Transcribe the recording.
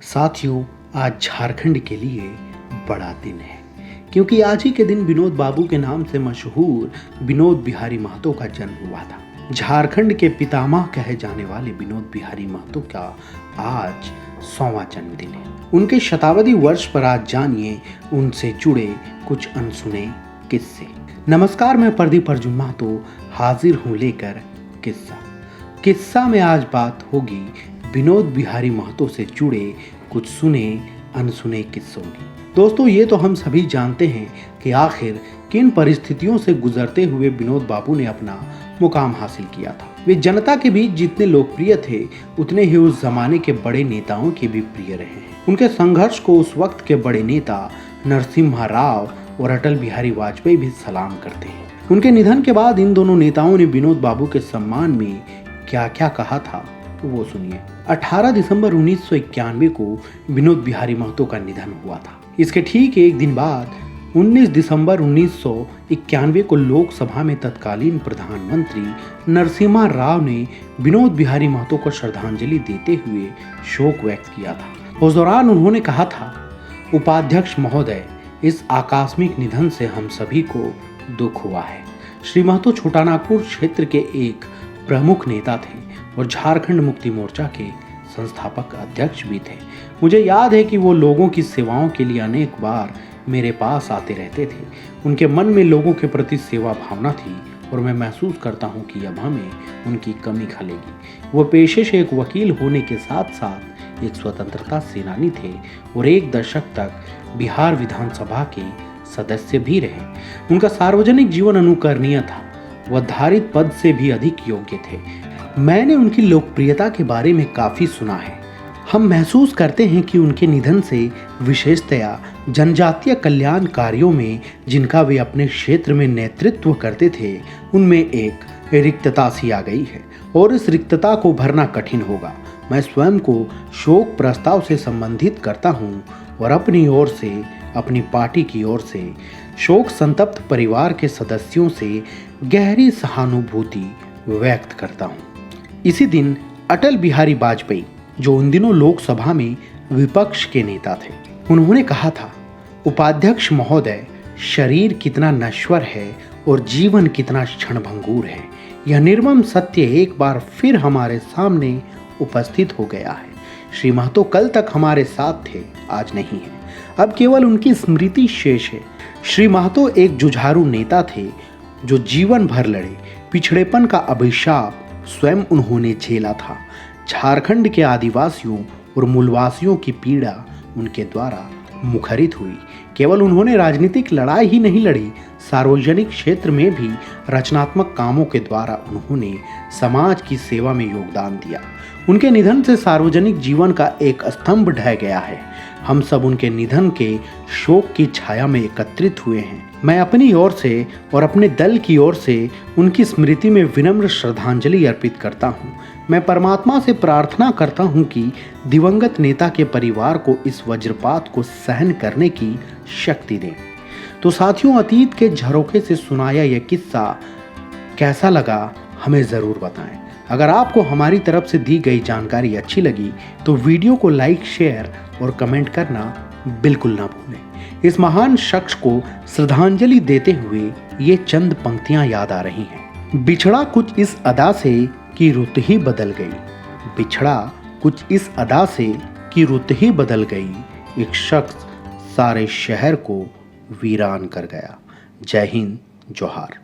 साथियों, आज झारखंड के लिए बड़ा दिन है क्योंकि आज ही के दिन विनोद बाबू के नाम से मशहूर विनोद बिहारी महतो का जन्म हुआ था। झारखंड के पितामह कहे जाने वाले विनोद बिहारी महतो का आज 100वां जन्मदिन है। उनके शताब्दी वर्ष पर आज जानिए उनसे जुड़े कुछ अनसुने किस्से। नमस्कार, मैं प्रदीप अर्जुन महतो हाजिर हूँ लेकर किस्सा में आज बात होगी विनोद बिहारी महतो से जुड़े कुछ सुने अनसुने किस्सों की। दोस्तों, ये तो हम सभी जानते हैं कि आखिर किन परिस्थितियों से गुजरते हुए विनोद बाबू ने अपना मुकाम हासिल किया था। वे जनता के बीच जितने लोकप्रिय थे उतने ही उस जमाने के बड़े नेताओं के भी प्रिय रहे हैं। उनके संघर्ष को उस वक्त के बड़े नेता नरसिम्हा राव और अटल बिहारी वाजपेयी भी सलाम करते हैं। उनके निधन के बाद इन दोनों नेताओं ने विनोद बाबू के सम्मान में क्या क्या कहा था तो वो सुनिए। 18 दिसंबर 1991 को विनोद बिहारी महतो का निधन हुआ था। इसके ठीक एक दिन बाद 19 दिसंबर 1991 को लोकसभा में तत्कालीन प्रधानमंत्री नरसिम्हा राव ने विनोद बिहारी महतो को श्रद्धांजलि देते हुए शोक व्यक्त किया था। उस दौरान उन्होंने कहा था, उपाध्यक्ष महोदय, इस आकस्मिक निधन से हम सभी को दुख हुआ है। श्री महतो छोटानागपुर क्षेत्र के एक प्रमुख नेता थे और झारखंड मुक्ति मोर्चा के संस्थापक अध्यक्ष भी थे। मुझे याद है कि वो लोगों की सेवाओं के लिए अनेक बार मेरे पास आते रहते थे। उनके मन में लोगों के प्रति सेवा भावना थी और मैं महसूस करता हूँ कि अब हमें उनकी कमी खलेगी। वो पेशे से एक वकील होने के साथ साथ एक स्वतंत्रता सेनानी थे और एक दशक तक बिहार विधानसभा के सदस्य भी रहे। उनका सार्वजनिक जीवन अनुकरणीय था। वह धारित पद से भी अधिक योग्य थे। मैंने उनकी लोकप्रियता के बारे में काफी सुना है। हम महसूस करते हैं कि उनके निधन से विशेषतया जनजातीय कल्याण कार्यों में जिनका वे अपने क्षेत्र में नेतृत्व करते थे, उनमें एक रिक्तता सी आ गई है और इस रिक्तता को भरना कठिन होगा। मैं स्वयं को शोक प्रस्ताव से संबंधित करता हूँ और अपनी ओर से, अपनी पार्टी की ओर से शोक संतप्त परिवार के सदस्यों से गहरी सहानुभूति व्यक्त करता हूँ। इसी दिन अटल बिहारी वाजपेयी, जो उन दिनों लोकसभा में विपक्ष के नेता थे, उन्होंने कहा था, उपाध्यक्ष महोदय, शरीर कितना नश्वर है और जीवन कितना क्षणभंगुर है। यह निर्मम सत्य एक बार फिर हमारे सामने उपस्थित हो गया है। श्री महतो कल तक हमारे साथ थे, आज नहीं है। अब केवल उनकी स्मृति शेष है। श्री महतो एक जुझारू नेता थे जो जीवन भर लड़े। पिछड़ेपन का अभिशाप स्वयं उन्होंने झेला था। झारखंड के आदिवासियों और मूलवासियों की पीड़ा उनके द्वारा मुखरित हुई। केवल उन्होंने राजनीतिक लड़ाई ही नहीं लड़ी, सार्वजनिक क्षेत्र में भी रचनात्मक कामों के द्वारा उन्होंने समाज की सेवा में योगदान दिया। उनके निधन से सार्वजनिक जीवन का एक स्तंभ ढह गया है। हम सब उनके निधन के शोक की छाया में एकत्रित हुए हैं। मैं अपनी ओर से और अपने दल की ओर से उनकी स्मृति में विनम्र श्रद्धांजलि अर्पित करता हूँ। मैं परमात्मा से प्रार्थना करता हूँ कि दिवंगत नेता के परिवार को इस वज्रपात को सहन करने की शक्ति दें। तो साथियों, अतीत के झरोखे से सुनाया यह किस्सा कैसा लगा हमें ज़रूर बताएं। अगर आपको हमारी तरफ से दी गई जानकारी अच्छी लगी तो वीडियो को लाइक, शेयर और कमेंट करना बिल्कुल ना भूलें। इस महान शख्स को श्रद्धांजलि देते हुए ये चंद पंक्तियां याद आ रही हैं। बिछड़ा कुछ इस अदा से कि रुत ही बदल गई। बिछड़ा कुछ इस अदा से कि रुत ही बदल गई। एक शख्स सारे शहर को वीरान कर गया। जय हिंद, जोहार।